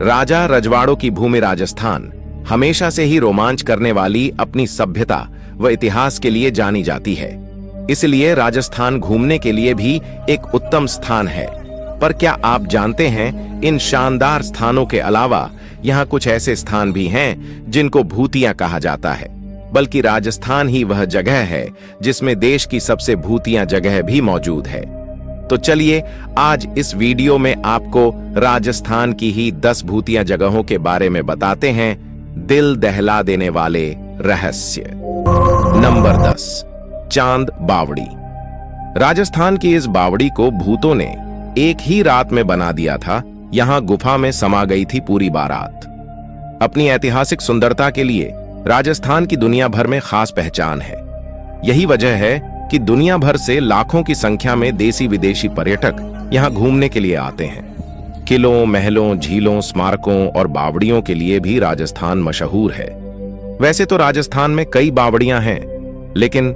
राजा रजवाड़ों की भूमि राजस्थान हमेशा से ही रोमांच करने वाली अपनी सभ्यता व इतिहास के लिए जानी जाती है। इसलिए राजस्थान घूमने के लिए भी एक उत्तम स्थान है। पर क्या आप जानते हैं, इन शानदार स्थानों के अलावा यहाँ कुछ ऐसे स्थान भी हैं जिनको भूतिया कहा जाता है। बल्कि राजस्थान ही वह जगह है जिसमें देश की सबसे भूतिया जगह भी मौजूद है। तो चलिए आज इस वीडियो में आपको राजस्थान की ही 10 भूतिया जगहों के बारे में बताते हैं, दिल दहला देने वाले रहस्य। नंबर 10, चांद बावड़ी। राजस्थान की इस बावड़ी को भूतों ने एक ही रात में बना दिया था। यहां गुफा में समा गई थी पूरी बारात। अपनी ऐतिहासिक सुंदरता के लिए राजस्थान की दुनिया भर में खास पहचान है। यही वजह है कि दुनिया भर से लाखों की संख्या में देसी विदेशी पर्यटक यहां घूमने के लिए आते हैं। किलों, महलों, झीलों, स्मारकों और बावड़ियों के लिए भी राजस्थान मशहूर है। वैसे तो राजस्थान में कई बावड़ियां हैं, लेकिन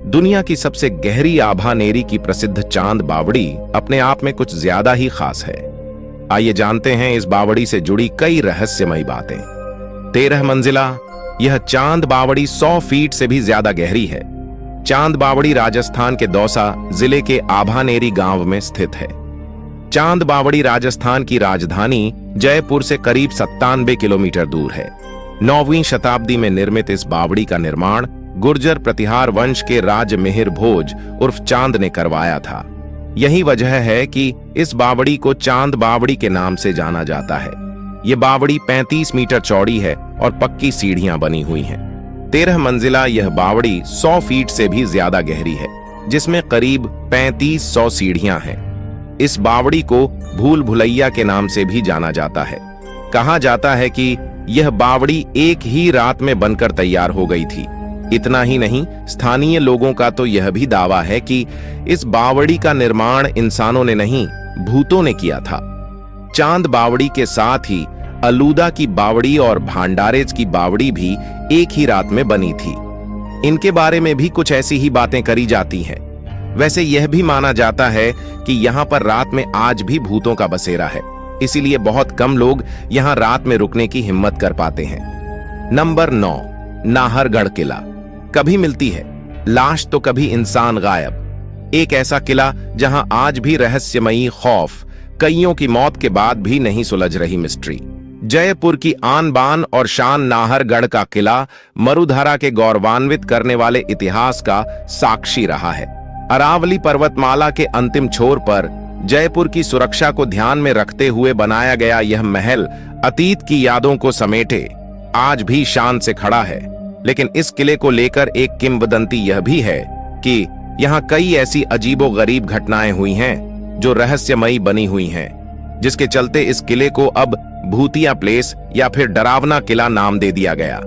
दुनिया की सबसे गहरी आभानेरी की प्रसिद्ध चांद बावड़ी अपने आप में कुछ ज्यादा ही खास है। आइए जानते हैं इस बावड़ी से जुड़ी कई रहस्यमयी बातें। 13 मंजिला यह चांद बावड़ी 100 फीट से भी ज्यादा गहरी है। चांद बावड़ी राजस्थान के दौसा जिले के आभानेरी गांव में स्थित है। चांद बावड़ी राजस्थान की राजधानी जयपुर से करीब 97 किलोमीटर दूर है। 9वीं शताब्दी में निर्मित इस बावड़ी का निर्माण गुर्जर प्रतिहार वंश के राज मिहिर भोज उर्फ चांद ने करवाया था। यही वजह है कि इस बावड़ी को चांद बावड़ी के नाम से जाना जाता है। ये बावड़ी 35 मीटर चौड़ी है और पक्की सीढ़ियां बनी हुई हैं। 13 मंजिला यह बावड़ी 100 फीट से भी ज्यादा गहरी है, जिसमें करीब 3500 सीढ़ियां हैं। इस बावड़ी को भूल भुलैया के नाम से भी जाना जाता है। कहा जाता है कि यह बावड़ी एक ही रात में बनकर तैयार हो गई थी। इतना ही नहीं, स्थानीय लोगों का तो यह भी दावा है कि इस बावड़ी का निर्माण इंसानों ने नहीं, भूतों ने किया था। चांद बावड़ी के साथ ही अलूदा की बावड़ी और भांडारेज की बावड़ी भी एक ही रात में बनी थी। इनके बारे में भी कुछ ऐसी ही बातें करी जाती हैं। वैसे यह भी माना जाता है कि यहाँ पर रात में आज भी भूतों का बसेरा है, इसीलिए बहुत कम लोग यहाँ रात में रुकने की हिम्मत कर पाते हैं। नंबर 9, नाहरगढ़ किला। कभी मिलती है लाश तो कभी इंसान गायब। एक ऐसा किला जहां आज भी रहस्यमयी खौफ, कईयों की मौत के बाद भी नहीं सुलझ रही मिस्ट्री। जयपुर की आन बान और शान नाहरगढ़ का किला मरुधरा के गौरवान्वित करने वाले इतिहास का साक्षी रहा है। अरावली पर्वतमाला के अंतिम छोर पर जयपुर की सुरक्षा को ध्यान में रखते हुए बनाया गया यह महल अतीत की यादों को समेटे आज भी शान से खड़ा है। लेकिन इस किले को लेकर एक किंवदंती यह भी है कि यहाँ कई ऐसी अजीबोगरीब घटनाएं हुई हैं जो रहस्यमयी बनी हुई हैं, जिसके चलते इस किले को अब भूतिया प्लेस या फिर डरावना किला नाम दे दिया गया।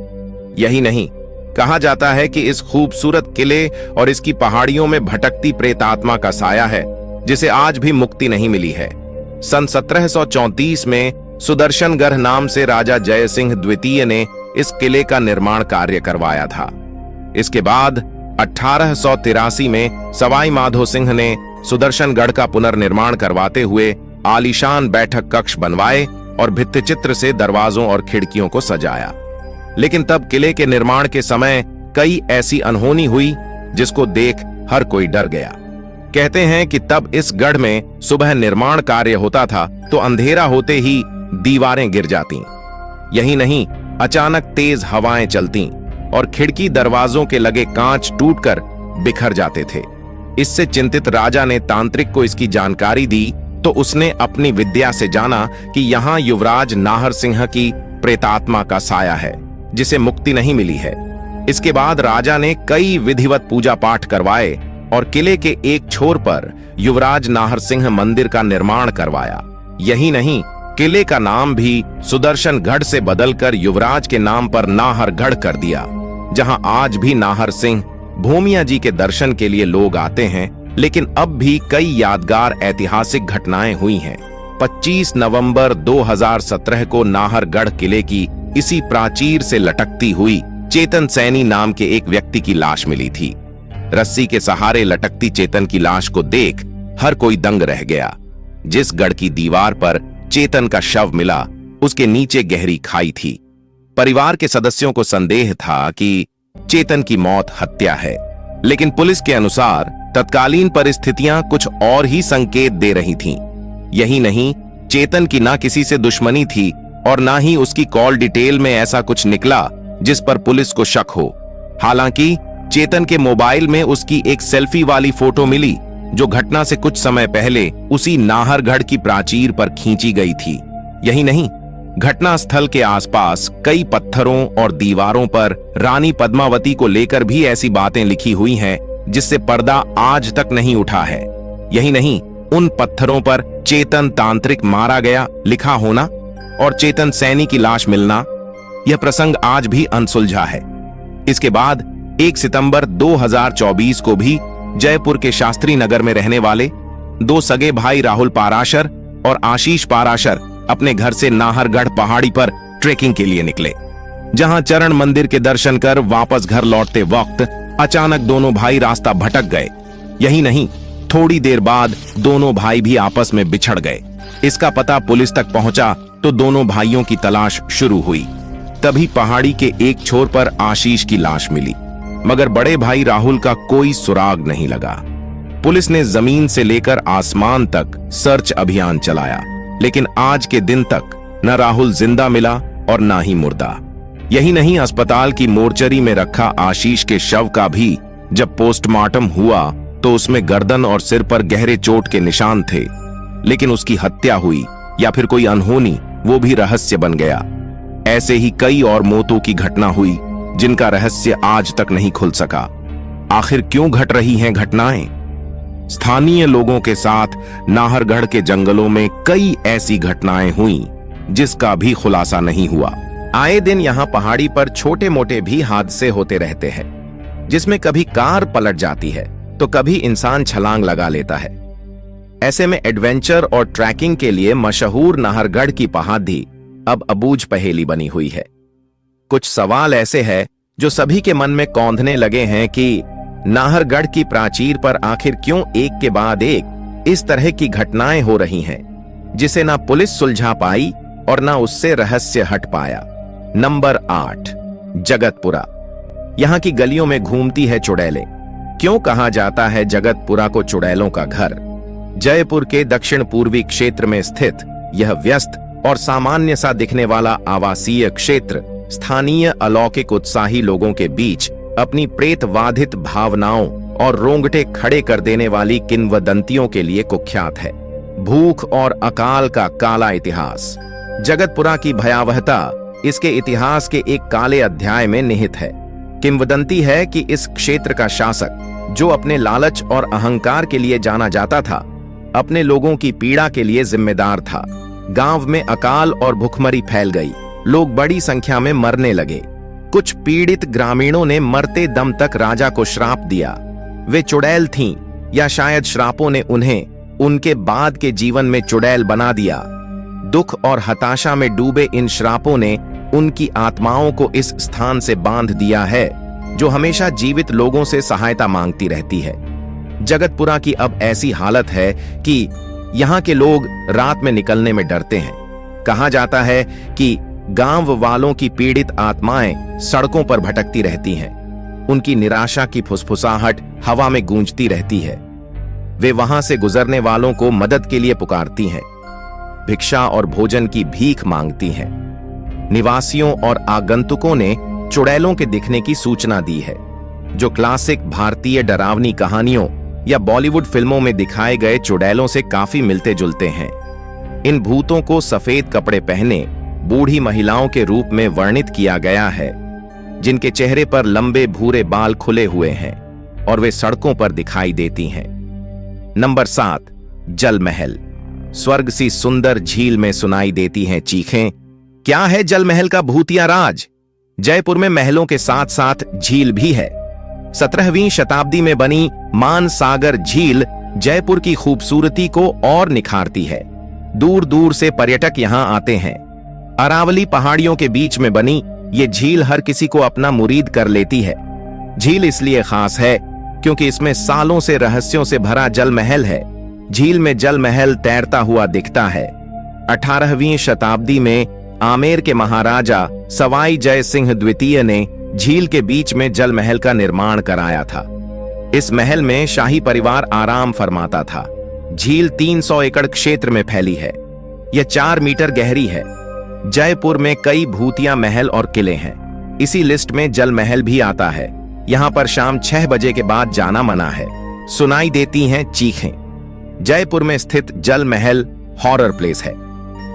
यही नहीं, कहा जाता है कि इस खूबसूरत किले और इसकी पहाड़ियों में भटकती प्रेतात्मा का साया है, जिसे आज भी मुक्ति नहीं मिली है। सन 1734 में सुदर्शनगढ़ नाम से राजा जय सिंह द्वितीय ने इस किले का निर्माण कार्य करवाया था। इसके बाद 1883 में सवाई माधो सिंह ने सुदर्शनगढ़ का पुनर्निर्माण करवाते हुए आलीशान बैठक कक्ष बनवाए और भित्तिचित्र से दरवाजों और खिड़कियों को सजाया। लेकिन तब किले के निर्माण के समय कई ऐसी अनहोनी हुई जिसको देख हर कोई डर गया। कहते हैं कि तब इस गढ़ में सुबह निर्माण कार्य होता था तो अंधेरा होते ही दीवारें गिर जाती। यही नहीं, अचानक तेज हवाएं चलती और खिड़की दरवाजों के लगे कांच टूटकर बिखर जाते थे। इससे चिंतित राजा ने तांत्रिक को इसकी जानकारी दी तो उसने अपनी विद्या से जाना कि यहाँ युवराज नाहर सिंह की प्रेतात्मा का साया है, जिसे मुक्ति नहीं मिली है। इसके बाद राजा ने कई विधिवत पूजा पाठ करवाए और किले के एक छोर पर युवराज नाहर सिंह मंदिर का निर्माण करवाया। यही नहीं, किले का नाम भी सुदर्शनगढ़ से बदलकर युवराज के नाम पर नाहरगढ़ कर दिया, जहां आज भी नाहर सिंह भूमिया जी के दर्शन के लिए लोग आते हैं। लेकिन अब भी कई यादगार ऐतिहासिक घटनाएं हुई हैं। 25 नवंबर 2017 को नाहरगढ़ किले की इसी प्राचीर से लटकती हुई चेतन सैनी नाम के एक व्यक्ति की लाश मिली थी। रस्सी के सहारे लटकती चेतन की लाश को देख हर कोई दंग रह गया। जिस गढ़ की दीवार पर चेतन का शव मिला उसके नीचे गहरी खाई थी। परिवार के सदस्यों को संदेह था कि चेतन की मौत हत्या है, लेकिन पुलिस के अनुसार तत्कालीन परिस्थितियां कुछ और ही संकेत दे रही थीं। यही नहीं, चेतन की ना किसी से दुश्मनी थी और ना ही उसकी कॉल डिटेल में ऐसा कुछ निकला जिस पर पुलिस को शक हो। हालांकि चेतन के मोबाइल में उसकी एक सेल्फी वाली फोटो मिली जो घटना से कुछ समय पहले उसी नाहरगढ़ की प्राचीर पर खींची गई थी। यही नहीं, घटना स्थल के आसपास कई पत्थरों और दीवारों पर रानी पद्मावती को लेकर भी ऐसी बातें लिखी हुई हैं जिससे पर्दा आज तक नहीं उठा है। यही नहीं, उन पत्थरों पर चेतन तांत्रिक मारा गया लिखा होना और चेतन सैनी की लाश मिलना, यह प्रसंग आज भी अनसुलझा है। इसके बाद 1 सितंबर 2024 को भी जयपुर के शास्त्री नगर में रहने वाले 2 सगे भाई राहुल पाराशर और आशीष पाराशर अपने घर से नाहरगढ़ पहाड़ी पर ट्रेकिंग के लिए निकले, जहां चरण मंदिर के दर्शन कर वापस घर लौटते वक्त अचानक दोनों भाई रास्ता भटक गए। यही नहीं, थोड़ी देर बाद दोनों भाई भी आपस में बिछड़ गए। इसका पता पुलिस तक पहुंचा तो दोनों भाइयों की तलाश शुरू हुई। तभी पहाड़ी के एक छोर पर आशीष की लाश मिली, मगर बड़े भाई राहुल का कोई सुराग नहीं लगा। पुलिस ने जमीन से लेकर आसमान तक सर्च अभियान चलाया, लेकिन आज के दिन तक न राहुल जिंदा मिला और न ही मुर्दा। यही नहीं, अस्पताल की मोर्चरी में रखा आशीष के शव का भी जब पोस्टमार्टम हुआ तो उसमें गर्दन और सिर पर गहरे चोट के निशान थे, लेकिन उसकी हत्या हुई या फिर कोई अनहोनी, वो भी रहस्य बन गया। ऐसे ही कई और मौतों की घटना हुई जिनका रहस्य आज तक नहीं खुल सका। आखिर क्यों घट रही हैं घटनाएं? स्थानीय लोगों के साथ नाहरगढ़ के जंगलों में कई ऐसी घटनाएं हुई जिसका भी खुलासा नहीं हुआ। आए दिन यहाँ पहाड़ी पर छोटे मोटे भी हादसे होते रहते हैं, जिसमें कभी कार पलट जाती है तो कभी इंसान छलांग लगा लेता है। ऐसे में एडवेंचर और ट्रैकिंग के लिए मशहूर नाहरगढ़ की पहाड़ी अब अबूझ पहेली बनी हुई है। कुछ सवाल ऐसे हैं जो सभी के मन में कौंधने लगे हैं कि नाहरगढ़ की प्राचीर पर आखिर क्यों एक के बाद एक इस तरह की घटनाएं हो रही हैं, जिसे ना पुलिस सुलझा पाई और ना उससे रहस्य हट पाया। नंबर 8, जगतपुरा। यहाँ की गलियों में घूमती है चुड़ैलें। क्यों कहा जाता है जगतपुरा को चुड़ैलों का घर? जयपुर के दक्षिण पूर्वी क्षेत्र में स्थित यह व्यस्त और सामान्य सा दिखने वाला आवासीय क्षेत्र स्थानीय अलौकिक उत्साही लोगों के बीच अपनी प्रेतवाधित भावनाओं और रोंगटे खड़े कर देने वाली किंवदंतियों के लिए कुख्यात है। भूख और अकाल का काला इतिहास। जगतपुरा की भयावहता इसके इतिहास के एक काले अध्याय में निहित है। किंवदंती है कि इस क्षेत्र का शासक, जो अपने लालच और अहंकार के लिए जाना जाता था, अपने लोगों की पीड़ा के लिए जिम्मेदार था। गांव में अकाल और भुखमरी फैल गई। लोग बड़ी संख्या में मरने लगे। कुछ पीड़ित ग्रामीणों ने मरते दम तक राजा को श्राप दिया। वे चुड़ैल थीं, या शायद श्रापों ने उन्हें उनके बाद के जीवन में चुड़ैल बना दिया। दुख और हताशा में डूबे इन श्रापों ने उनकी आत्माओं को इस स्थान से बांध दिया है, जो हमेशा जीवित लोगों से सहायता मांगती रहती है। जगतपुरा की अब ऐसी हालत है कि यहाँ के लोग रात में निकलने में डरते हैं। कहा जाता है कि गांव वालों की पीड़ित आत्माएं सड़कों पर भटकती रहती हैं। उनकी निराशा की फुसफुसाहट हवा में गूंजती रहती है। वे वहां से गुजरने वालों को मदद के लिए पुकारती हैं, भिक्षा और भोजन की भीख मांगती हैं। निवासियों और आगंतुकों ने चुड़ैलों के दिखने की सूचना दी है, जो क्लासिक भारतीय डरावनी कहानियों या बॉलीवुड फिल्मों में दिखाए गए चुड़ैलों से काफी मिलते जुलते हैं। इन भूतों को सफेद कपड़े पहने बूढ़ी महिलाओं के रूप में वर्णित किया गया है, जिनके चेहरे पर लंबे भूरे बाल खुले हुए हैं और वे सड़कों पर दिखाई देती हैं। नंबर 7, जल महल। स्वर्ग सी सुंदर झील में सुनाई देती हैं चीखें। क्या है जल महल का भूतिया राज? जयपुर में महलों के साथ साथ झील भी है। 17वीं शताब्दी में बनी मानसागर झील जयपुर की खूबसूरती को और निखारती है। दूर दूर से पर्यटक यहां आते हैं। अरावली पहाड़ियों के बीच में बनी ये झील हर किसी को अपना मुरीद कर लेती है। झील इसलिए खास है क्योंकि इसमें सालों से रहस्यों से भरा जल महल है। झील में जल महल तैरता हुआ दिखता है। 18वीं शताब्दी में आमेर के महाराजा सवाई जय सिंह द्वितीय ने झील के बीच में जल महल का निर्माण कराया था। इस महल में शाही परिवार आराम फरमाता था। झील 300 एकड़ क्षेत्र में फैली है। यह 4 मीटर गहरी है। जयपुर में कई भूतिया महल और किले हैं। इसी लिस्ट में जल महल भी आता है। यहाँ पर शाम 6 बजे के बाद जाना मना है। सुनाई देती हैं चीखें। जयपुर में स्थित जल महल हॉरर प्लेस है।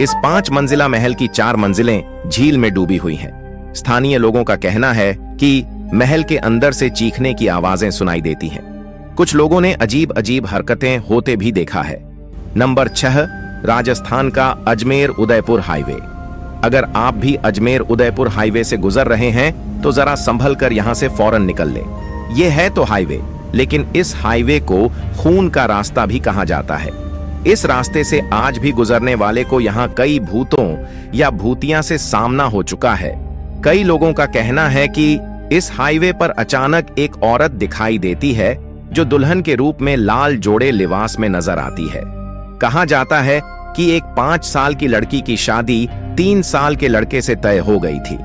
इस 5 मंजिला महल की 4 मंजिलें झील में डूबी हुई हैं। स्थानीय लोगों का कहना है कि महल के अंदर से चीखने की आवाजें सुनाई देती हैं। कुछ लोगों ने अजीब अजीब हरकतें होते भी देखा है। नंबर 6, राजस्थान का अजमेर उदयपुर हाईवे। अगर आप भी अजमेर उदयपुर हाईवे से गुजर रहे हैं तो जरा संभल कर यहां से फौरन निकल ले। यह है तो हाईवे, लेकिन इस हाईवे को खून का रास्ता भी कहा जाता है। इस रास्ते से आज भी गुजरने वाले को यहाँ कई भूतों या भूतियां से सामना हो चुका है। कई लोगों का कहना है कि इस हाईवे पर अचानक एक औरत दिखाई देती है जो दुल्हन के रूप में लाल जोड़े लिबास में नजर आती है। कहा जाता है कि एक 5 साल की लड़की की शादी 3 साल के लड़के से तय हो गई थी,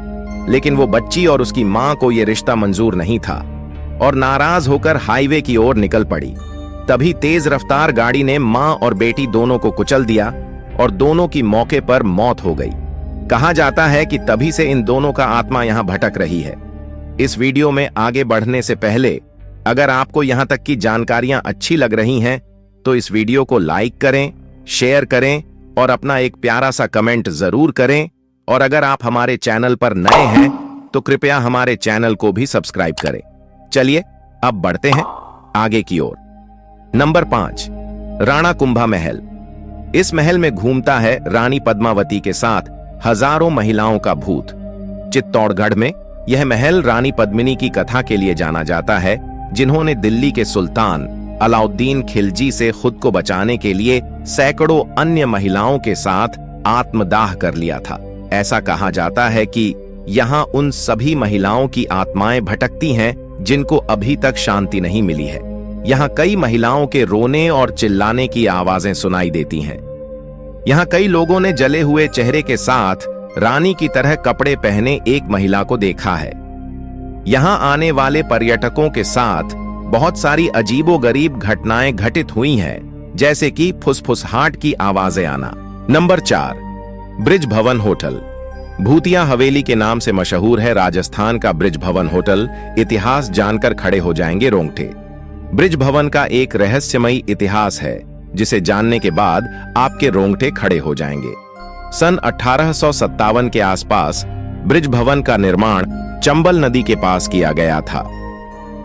लेकिन वो बच्ची और उसकी मां को यह रिश्ता मंजूर नहीं था और नाराज होकर हाईवे की ओर निकल पड़ी। तभी तेज रफ्तार गाड़ी ने मां और बेटी दोनों को कुचल दिया और दोनों की मौके पर मौत हो गई। कहा जाता है कि तभी से इन दोनों का आत्मा यहां भटक रही है। इस वीडियो में आगे बढ़ने से पहले अगर आपको यहां तक की जानकारियां अच्छी लग रही हैं तो इस वीडियो को लाइक करें, शेयर करें और अपना एक प्यारा सा कमेंट जरूर करें। और अगर आप हमारे चैनल पर नए हैं तो कृपया हमारे चैनल को भी सब्सक्राइब करें। चलिए अब बढ़ते हैं आगे की ओर। नंबर 5, राणा कुंभा महल। इस महल में घूमता है रानी पद्मावती के साथ हजारों महिलाओं का भूत। चित्तौड़गढ़ में यह महल रानी पद्मिनी की कथा के लिए जाना जाता है, जिन्होंने दिल्ली के सुल्तान अलाउद्दीन खिलजी से खुद को बचाने के लिए सैकड़ों अन्य महिलाओं के साथ आत्मदाह कर लिया था। ऐसा कहा जाता है कि यहाँ उन सभी महिलाओं की आत्माएं भटकती हैं जिनको अभी तक शांति नहीं मिली है। यहाँ कई महिलाओं के रोने और चिल्लाने की आवाजें सुनाई देती हैं। यहाँ कई लोगों ने जले हुए चेहरे के साथ रानी की तरह कपड़े पहने एक महिला को देखा है। यहाँ आने वाले पर्यटकों के साथ बहुत सारी अजीबोगरीब घटनाएं घटित हुई हैं, जैसे कि फुसफुसाहट की आवाजें आना। नंबर 4, ब्रिज भवन होटल। भूतिया हवेली के नाम से मशहूर है राजस्थान का ब्रिज भवन होटल। इतिहास जानकर खड़े हो जाएंगे रोंगटे। ब्रिज भवन का एक रहस्यमयी इतिहास है जिसे जानने के बाद आपके रोंगटे खड़े हो जाएंगे। सन 1857 के आसपास ब्रिज भवन का निर्माण चंबल नदी के पास किया गया था।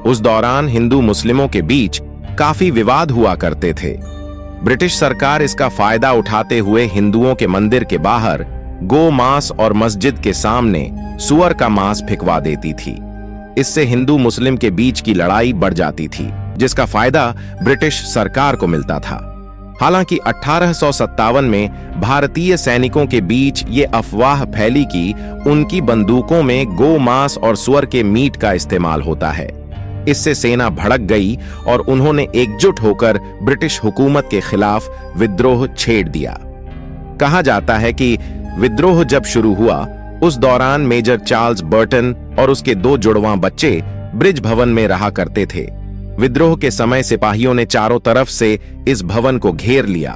उस दौरान हिंदू मुस्लिमों के बीच काफी विवाद हुआ करते थे। ब्रिटिश सरकार इसका फायदा उठाते हुए हिंदुओं के मंदिर के बाहर गो मांस और मस्जिद के सामने सुअर का मांस फिकवा देती थी। इससे हिंदू मुस्लिम के बीच की लड़ाई बढ़ जाती थी, जिसका फायदा ब्रिटिश सरकार को मिलता था। हालांकि 1857 में भारतीय सैनिकों के बीच ये अफवाह फैली कि उनकी बंदूकों में गो मांस और सुअर के मीट का इस्तेमाल होता है। इससे सेना भड़क गई और उन्होंने एकजुट होकर ब्रिटिश हुकूमत के खिलाफ विद्रोह छेड़ दिया। कहा जाता है कि विद्रोह जब शुरू हुआ उस दौरान मेजर चार्ल्स बर्टन और उसके 2 जुड़वां बच्चे ब्रिज भवन में रहा करते थे। विद्रोह के समय सिपाहियों ने चारों तरफ से इस भवन को घेर लिया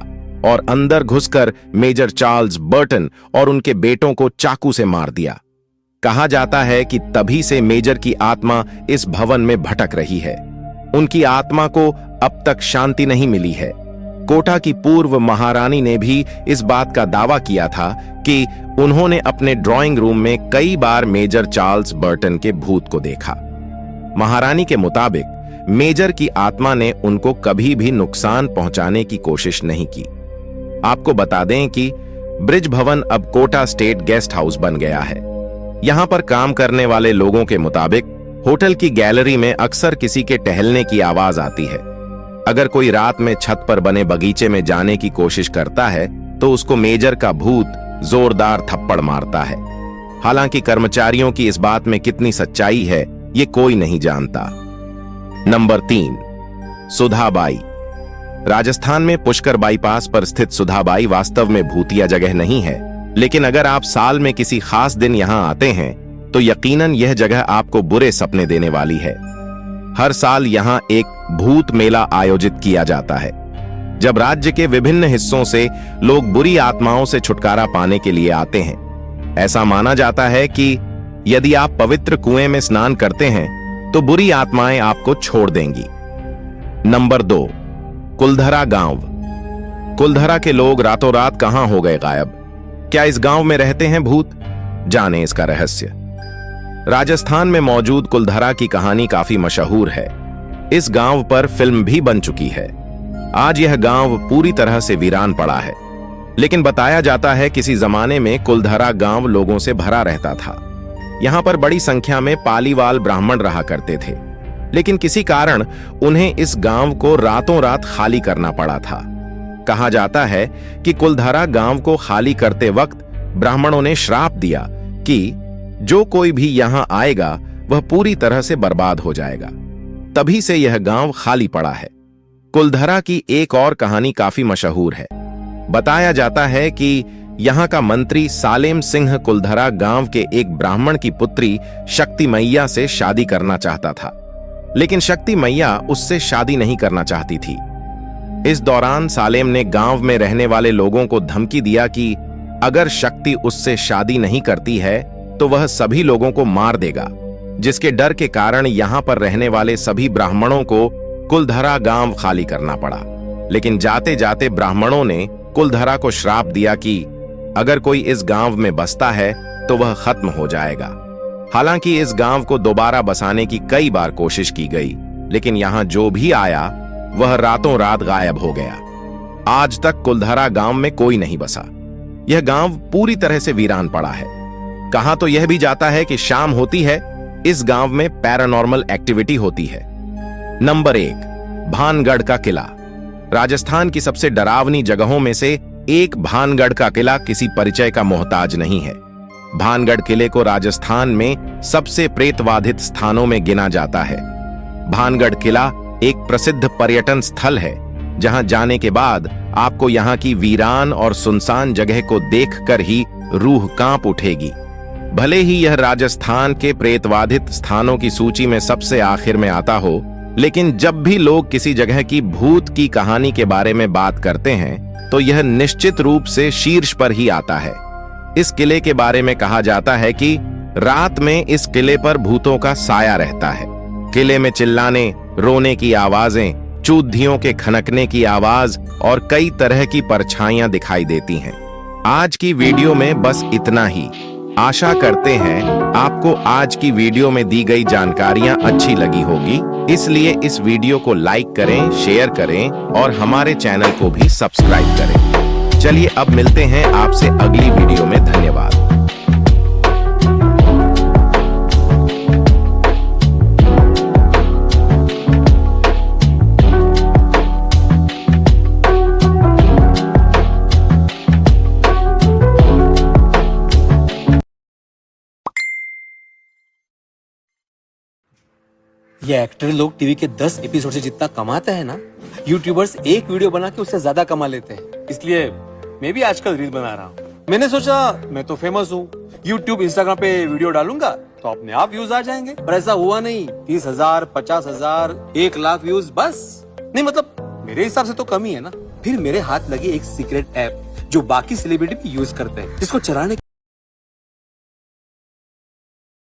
और अंदर घुसकर मेजर चार्ल्स बर्टन और उनके बेटों को चाकू से मार दिया। कहा जाता है कि तभी से मेजर की आत्मा इस भवन में भटक रही है। उनकी आत्मा को अब तक शांति नहीं मिली है। कोटा की पूर्व महारानी ने भी इस बात का दावा किया था कि उन्होंने अपने ड्राइंग रूम में कई बार मेजर चार्ल्स बर्टन के भूत को देखा। महारानी के मुताबिक मेजर की आत्मा ने उनको कभी भी नुकसान पहुंचाने की कोशिश नहीं की। आपको बता दें कि ब्रिज भवन अब कोटा स्टेट गेस्ट हाउस बन गया है। यहां पर काम करने वाले लोगों के मुताबिक होटल की गैलरी में अक्सर किसी के टहलने की आवाज आती है। अगर कोई रात में छत पर बने बगीचे में जाने की कोशिश करता है तो उसको मेजर का भूत जोरदार थप्पड़ मारता है। हालांकि कर्मचारियों की इस बात में कितनी सच्चाई है ये कोई नहीं जानता। नंबर 3, सुधाबाई। राजस्थान में पुष्कर बाईपास पर स्थित सुधाबाई वास्तव में भूतिया जगह नहीं है। लेकिन अगर आप साल में किसी खास दिन यहां आते हैं तो यकीनन यह जगह आपको बुरे सपने देने वाली है। हर साल यहां एक भूत मेला आयोजित किया जाता है, जब राज्य के विभिन्न हिस्सों से लोग बुरी आत्माओं से छुटकारा पाने के लिए आते हैं। ऐसा माना जाता है कि यदि आप पवित्र कुएं में स्नान करते हैं तो बुरी आत्माएं आपको छोड़ देंगी। नंबर 2, कुलधरा गांव। कुलधरा के लोग रातों रात कहां हो गए गायब? क्या इस गांव में रहते हैं भूत? जानें इसका रहस्य। राजस्थान में मौजूद कुलधरा की कहानी काफी मशहूर है। इस गांव पर फिल्म भी बन चुकी है। आज यह गांव पूरी तरह से वीरान पड़ा है, लेकिन बताया जाता है किसी जमाने में कुलधरा गांव लोगों से भरा रहता था। यहां पर बड़ी संख्या में पालीवाल ब्राह्मण रहा करते थे, लेकिन किसी कारण उन्हें इस गांव को रातों रात खाली करना पड़ा था। कहा जाता है कि कुलधरा गांव को खाली करते वक्त ब्राह्मणों ने श्राप दिया कि जो कोई भी यहां आएगा वह पूरी तरह से बर्बाद हो जाएगा। तभी से यह गांव खाली पड़ा है। कुलधरा की एक और कहानी काफी मशहूर है। बताया जाता है कि यहां का मंत्री सालेम सिंह कुलधरा गांव के एक ब्राह्मण की पुत्री शक्ति मैया से शादी करना चाहता था, लेकिन शक्ति मैया उससे शादी नहीं करना चाहती थी। इस दौरान सालेम ने गांव में रहने वाले लोगों को धमकी दिया कि अगर शक्ति उससे शादी नहीं करती है तो वह सभी लोगों को मार देगा, जिसके डर के कारण यहां पर रहने वाले सभी ब्राह्मणों को कुलधरा गांव खाली करना पड़ा। लेकिन जाते जाते ब्राह्मणों ने कुलधरा को श्राप दिया कि अगर कोई इस गांव में बसता है तो वह खत्म हो जाएगा। हालांकि इस गांव को दोबारा बसाने की कई बार कोशिश की गई, लेकिन यहां जो भी आया वह रातों रात गायब हो गया। आज तक कुलधरा गांव में कोई नहीं बसा। यह गांव पूरी तरह से वीरान पड़ा है। कहा तो यह भी जाता है कि शाम होती है इस गांव में पैरानॉर्मल एक्टिविटी होती है। नंबर 1, भानगढ़ का किला। राजस्थान की सबसे डरावनी जगहों में से एक भानगढ़ का किला किसी परिचय का मोहताज नहीं है। भानगढ़ किले को राजस्थान में सबसे प्रेतवाधित स्थानों में गिना जाता है। भानगढ़ किला एक प्रसिद्ध पर्यटन स्थल है, जहां जाने के बाद आपको यहां की वीरान और सुनसान जगह को देखकर ही रूह कांप उठेगी। भले ही यह राजस्थान के प्रेतवाधित स्थानों की सूची में सबसे आखिर में आता हो, लेकिन जब भी लोग किसी जगह की भूत की कहानी के बारे में बात करते हैं तो यह निश्चित रूप से शीर्ष पर ही आता है। इस किले के बारे में कहा जाता है कि रात में इस किले पर भूतों का साया रहता है। किले में चिल्लाने, रोने की आवाजें, चूधियों के खनकने की आवाज और कई तरह की परछाइयां दिखाई देती हैं। आज की वीडियो में बस इतना ही। आशा करते हैं आपको आज की वीडियो में दी गई जानकारियां अच्छी लगी होगी, इसलिए इस वीडियो को लाइक करें, शेयर करें और हमारे चैनल को भी सब्सक्राइब करें। चलिए अब मिलते हैं आपसे अगली वीडियो में। धन्यवाद। ये एक्टर लोग टीवी के 10 एपिसोड से जितना कमाते हैं ना, यूट्यूबर्स एक वीडियो बना के उससे ज्यादा कमा लेते हैं। इसलिए मैं भी आजकल रील बना रहा हूँ। मैंने सोचा मैं तो फेमस हूँ, यूट्यूब इंस्टाग्राम पे वीडियो डालूंगा तो अपने आप व्यूज आ जाएंगे। पर ऐसा हुआ नहीं। 30,000, 50,000, 1,00,000 व्यूज बस नहीं, मतलब मेरे हिसाब से तो कम ही है ना। फिर मेरे हाथ लगी एक सीक्रेट ऐप जो बाकी सेलिब्रिटी भी यूज करते हैं, जिसको चलाने के